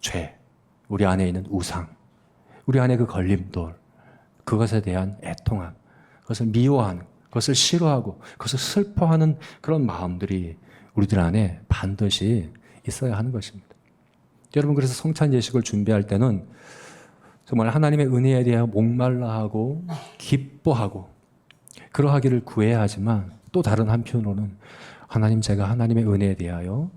죄, 우리 안에 있는 우상, 우리 안에 그 걸림돌, 그것에 대한 애통함, 그것을 미워하는, 그것을 싫어하고 그것을 슬퍼하는 그런 마음들이 우리들 안에 반드시 있어야 하는 것입니다. 여러분, 그래서 성찬 예식을 준비할 때는 정말 하나님의 은혜에 대하여 목말라하고 기뻐하고 그러하기를 구해야 하지만 또 다른 한편으로는 하나님, 제가 하나님의 은혜에 대하여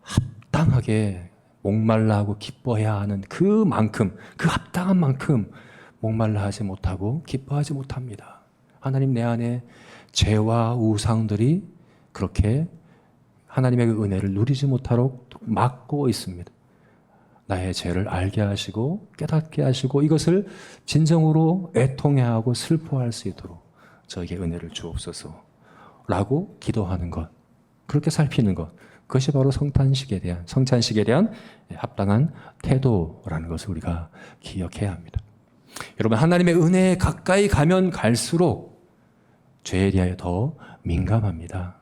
합당하게 목말라하고 기뻐해야 하는 그만큼, 그 합당한 만큼 목말라하지 못하고 기뻐하지 못합니다. 하나님, 내 안에 죄와 우상들이 그렇게 하나님의 그 은혜를 누리지 못하도록 막고 있습니다. 나의 죄를 알게 하시고 깨닫게 하시고 이것을 진정으로 애통해하고 슬퍼할 수 있도록 저에게 은혜를 주옵소서 라고 기도하는 것, 그렇게 살피는 것, 그것이 바로 성찬식에 대한 합당한 태도라는 것을 우리가 기억해야 합니다. 여러분, 하나님의 은혜에 가까이 가면 갈수록 죄에 대하여 더 민감합니다.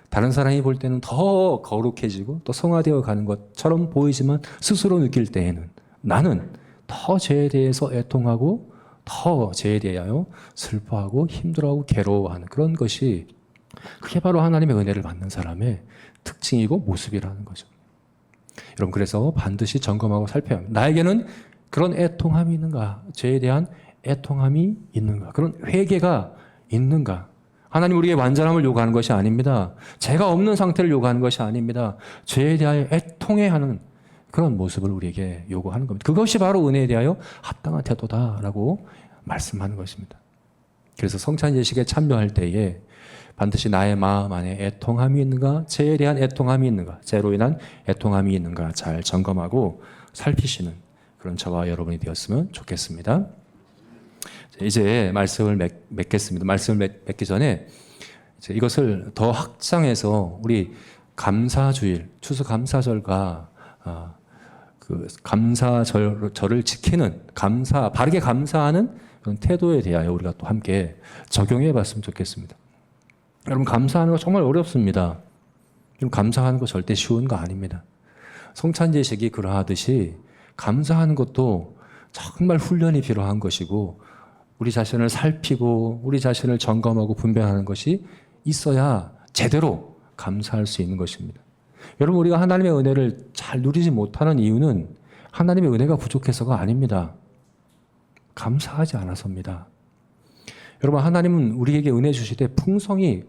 다른 사람이 볼 때는 더 거룩해지고 또 성화되어 가는 것처럼 보이지만 스스로 느낄 때에는 나는 더 죄에 대해서 애통하고 더 죄에 대하여 슬퍼하고 힘들어하고 괴로워하는 그런 것이, 그게 바로 하나님의 은혜를 받는 사람의 특징이고 모습이라는 거죠. 여러분, 그래서 반드시 점검하고 살펴야 합니다. 나에게는 그런 애통함이 있는가? 죄에 대한 애통함이 있는가? 그런 회개가 있는가? 하나님 우리의 완전함을 요구하는 것이 아닙니다. 죄가 없는 상태를 요구하는 것이 아닙니다. 죄에 대하여 애통해 하는 그런 모습을 우리에게 요구하는 겁니다. 그것이 바로 은혜에 대하여 합당한 태도다라고 말씀하는 것입니다. 그래서 성찬 예식에 참여할 때에 반드시 나의 마음 안에 애통함이 있는가, 죄에 대한 애통함이 있는가, 죄로 인한 애통함이 있는가 잘 점검하고 살피시는 그런 저와 여러분이 되었으면 좋겠습니다. 이제 말씀을 맺겠습니다. 말씀을 맺기 전에 이것을 더 확장해서 우리 감사주일, 추수감사절과 그 감사절을 지키는 바르게 감사하는 그런 태도에 대하여 우리가 또 함께 적용해 봤으면 좋겠습니다. 여러분, 감사하는 거 정말 어렵습니다. 감사하는 거 절대 쉬운 거 아닙니다. 성찬제식이 그러하듯이 감사하는 것도 정말 훈련이 필요한 것이고 우리 자신을 살피고 우리 자신을 점검하고 분별하는 것이 있어야 제대로 감사할 수 있는 것입니다. 여러분, 우리가 하나님의 은혜를 잘 누리지 못하는 이유는 하나님의 은혜가 부족해서가 아닙니다. 감사하지 않아서입니다. 여러분, 하나님은 우리에게 은혜 주실 때 풍성히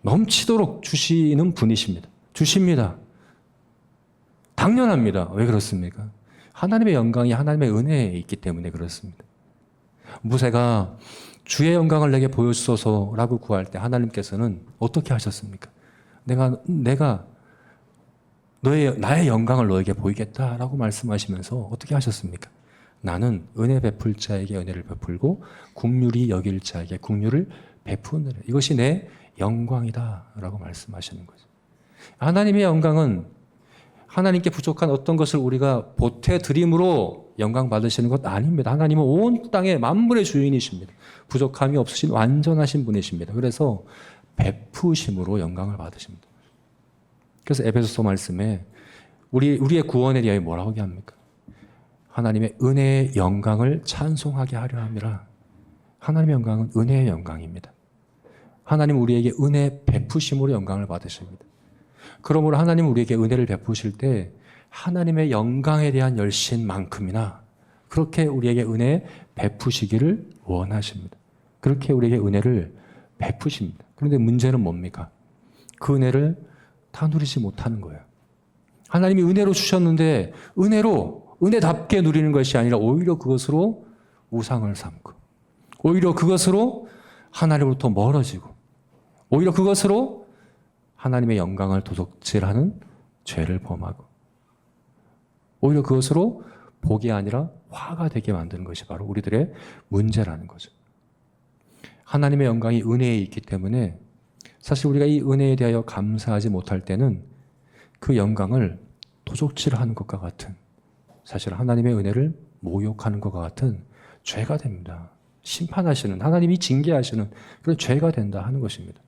넘치도록 주시는 분이십니다. 주십니다. 당연합니다. 왜 그렇습니까? 하나님의 영광이 하나님의 은혜에 있기 때문에 그렇습니다. 모세가 주의 영광을 내게 보여주소서라고 구할 때 하나님께서는 어떻게 하셨습니까? 내가 나의 영광을 너에게 보이겠다라고 말씀하시면서 어떻게 하셨습니까? 나는 은혜 베풀 자에게 은혜를 베풀고 긍휼히 여길 자에게 긍휼을 베푸느라. 이것이 내 영광이다라고 말씀하시는 거죠. 하나님의 영광은 하나님께 부족한 어떤 것을 우리가 보태드림으로 영광 받으시는 것 아닙니다. 하나님은 온 땅의 만물의 주인이십니다. 부족함이 없으신 완전하신 분이십니다. 그래서 베푸심으로 영광을 받으십니다. 그래서 에베소서 말씀에 우리의 구원에 대하여 뭐라고 얘기합니까? 하나님의 은혜의 영광을 찬송하게 하려 함이라. 하나님의 영광은 은혜의 영광입니다. 하나님 우리에게 은혜 베푸심으로 영광을 받으십니다. 그러므로 하나님 우리에게 은혜를 베푸실 때 하나님의 영광에 대한 열심만큼이나 그렇게 우리에게 은혜 베푸시기를 원하십니다. 그렇게 우리에게 은혜를 베푸십니다. 그런데 문제는 뭡니까? 그 은혜를 다 누리지 못하는 거예요. 하나님이 은혜로 주셨는데 은혜답게 누리는 것이 아니라 오히려 그것으로 우상을 삼고, 오히려 그것으로 하나님으로부터 멀어지고, 오히려 그것으로 하나님의 영광을 도둑질하는 죄를 범하고, 오히려 그것으로 복이 아니라 화가 되게 만드는 것이 바로 우리들의 문제라는 거죠. 하나님의 영광이 은혜에 있기 때문에 사실 우리가 이 은혜에 대하여 감사하지 못할 때는 그 영광을 도적질하는 것과 같은, 사실 하나님의 은혜를 모욕하는 것과 같은 죄가 됩니다. 심판하시는, 하나님이 징계하시는 그런 죄가 된다 하는 것입니다.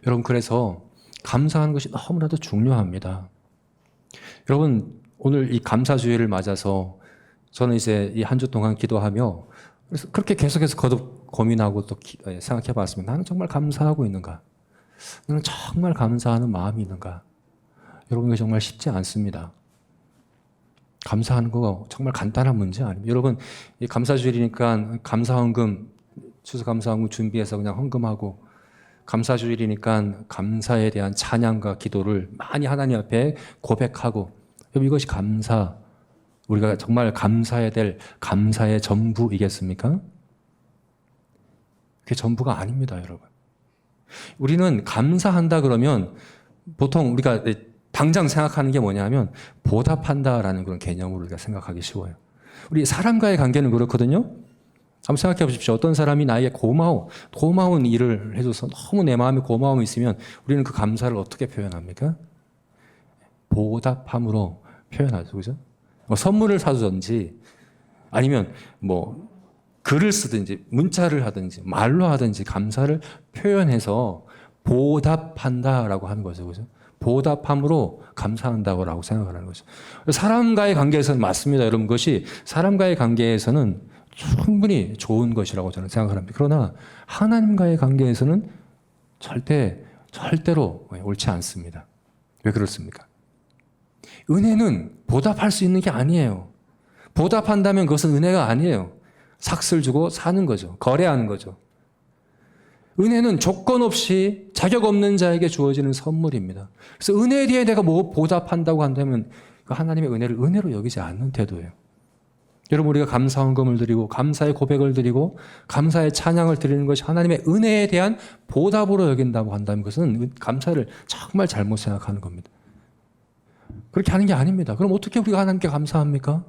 여러분, 그래서 감사하는 것이 너무나도 중요합니다. 여러분, 오늘 이 감사주일을 맞아서 저는 이제 이 한 주 동안 기도하며 그래서 그렇게 계속해서 거듭 고민하고 또 생각해 봤습니다. 나는 정말 감사하고 있는가? 나는 정말 감사하는 마음이 있는가? 여러분, 이게 정말 쉽지 않습니다. 감사하는 거 정말 간단한 문제 아닙니다. 여러분, 이 감사주일이니까 감사헌금, 추수감사헌금 준비해서 그냥 헌금하고, 감사주일이니까 감사에 대한 찬양과 기도를 많이 하나님 앞에 고백하고, 여러분, 이것이 감사, 우리가 정말 감사해야 될 감사의 전부이겠습니까? 그게 전부가 아닙니다, 여러분. 우리는 감사한다 그러면 보통 우리가 당장 생각하는 게 뭐냐면 보답한다라는 그런 개념으로 우리가 생각하기 쉬워요. 우리 사람과의 관계는 그렇거든요. 한번 생각해 보십시오. 어떤 사람이 나에게 고마운 일을 해줘서 너무 내 마음에 고마움이 있으면 우리는 그 감사를 어떻게 표현합니까? 보답함으로 표현하죠. 그죠? 뭐 선물을 사주든지 아니면 뭐 글을 쓰든지 문자를 하든지 말로 하든지 감사를 표현해서 보답한다라고 하는 거죠. 그죠? 보답함으로 감사한다고 생각을 하는 거죠. 사람과의 관계에서는 맞습니다. 여러분, 그것이 사람과의 관계에서는 충분히 좋은 것이라고 저는 생각을 합니다. 그러나 하나님과의 관계에서는 절대로 옳지 않습니다. 왜 그렇습니까? 은혜는 보답할 수 있는 게 아니에요. 보답한다면 그것은 은혜가 아니에요. 삭슬 주고 사는 거죠. 거래하는 거죠. 은혜는 조건 없이 자격 없는 자에게 주어지는 선물입니다. 그래서 은혜에 대해 내가 뭐 보답한다고 한다면 그 하나님의 은혜를 은혜로 여기지 않는 태도예요. 여러분, 우리가 감사헌금을 드리고 감사의 고백을 드리고 감사의 찬양을 드리는 것이 하나님의 은혜에 대한 보답으로 여긴다고 한다면 그것은 감사를 정말 잘못 생각하는 겁니다. 그렇게 하는 게 아닙니다. 그럼 어떻게 우리가 하나님께 감사합니까?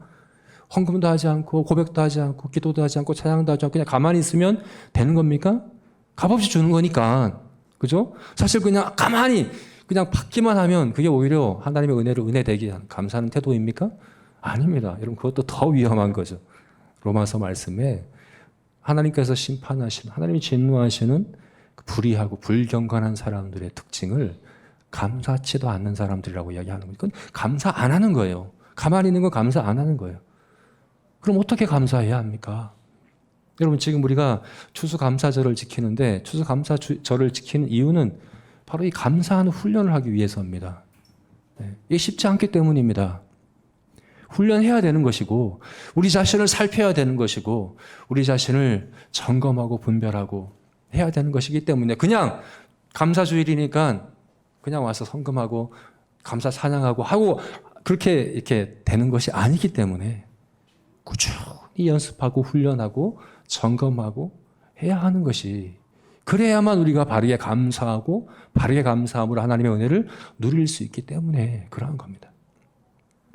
헌금도 하지 않고 고백도 하지 않고 기도도 하지 않고 찬양도 하지 않고 그냥 가만히 있으면 되는 겁니까? 값없이 주는 거니까. 그죠? 사실 그냥 가만히 그냥 받기만 하면 그게 오히려 하나님의 은혜를 은혜되게 감사하는 태도입니까? 아닙니다. 여러분, 그것도 더 위험한 거죠. 로마서 말씀에 하나님께서 심판하시는, 하나님이 진노하시는 불의하고 불경건한 사람들의 특징을 감사치도 않는 사람들이라고 이야기하는 거예요. 그건 감사 안 하는 거예요. 가만히 있는 건 감사 안 하는 거예요. 그럼 어떻게 감사해야 합니까? 여러분, 지금 우리가 추수감사절을 지키는데 추수감사절을 지키는 이유는 바로 이 감사하는 훈련을 하기 위해서입니다. 이게 쉽지 않기 때문입니다. 훈련해야 되는 것이고 우리 자신을 살펴야 되는 것이고 우리 자신을 점검하고 분별하고 해야 되는 것이기 때문에 그냥 감사주일이니까 그냥 와서 헌금하고 감사 찬양하고 하고 그렇게 이렇게 되는 것이 아니기 때문에 꾸준히 연습하고 훈련하고 점검하고 해야 하는 것이, 그래야만 우리가 바르게 감사하고 바르게 감사함으로 하나님의 은혜를 누릴 수 있기 때문에 그러한 겁니다.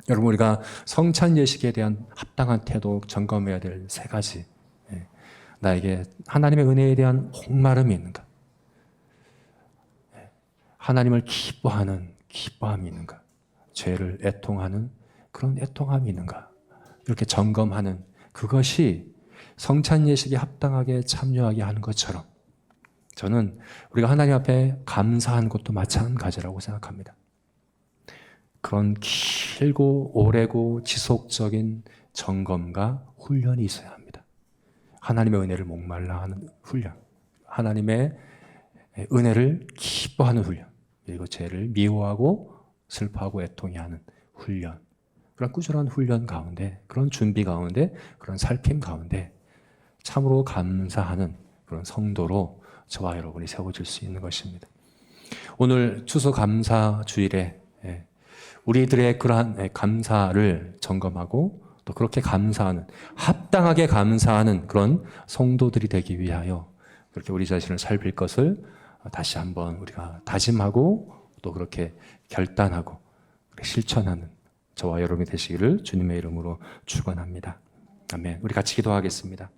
여러분, 우리가 성찬 예식에 대한 합당한 태도 점검해야 될 세 가지. 나에게 하나님의 은혜에 대한 목마름이 있는가? 하나님을 기뻐하는 기뻐함이 있는가? 죄를 애통하는 그런 애통함이 있는가? 이렇게 점검하는 그것이 성찬 예식에 합당하게 참여하게 하는 것처럼 저는 우리가 하나님 앞에 감사하는 것도 마찬가지라고 생각합니다. 그런 길고 오래고 지속적인 점검과 훈련이 있어야 합니다. 하나님의 은혜를 목말라 하는 훈련, 하나님의 은혜를 기뻐하는 훈련, 그리고 죄를 미워하고 슬퍼하고 애통해하는 훈련, 그런 꾸준한 훈련 가운데, 그런 준비 가운데, 그런 살핌 가운데 참으로 감사하는 그런 성도로 저와 여러분이 세워질 수 있는 것입니다. 오늘 추수감사 주일에 우리들의 그러한 감사를 점검하고 또 그렇게 감사하는, 합당하게 감사하는 그런 성도들이 되기 위하여 그렇게 우리 자신을 살필 것을 다시 한번 우리가 다짐하고 또 그렇게 결단하고 실천하는 저와 여러분이 되시기를 주님의 이름으로 축원합니다. 아멘. 우리 같이 기도하겠습니다.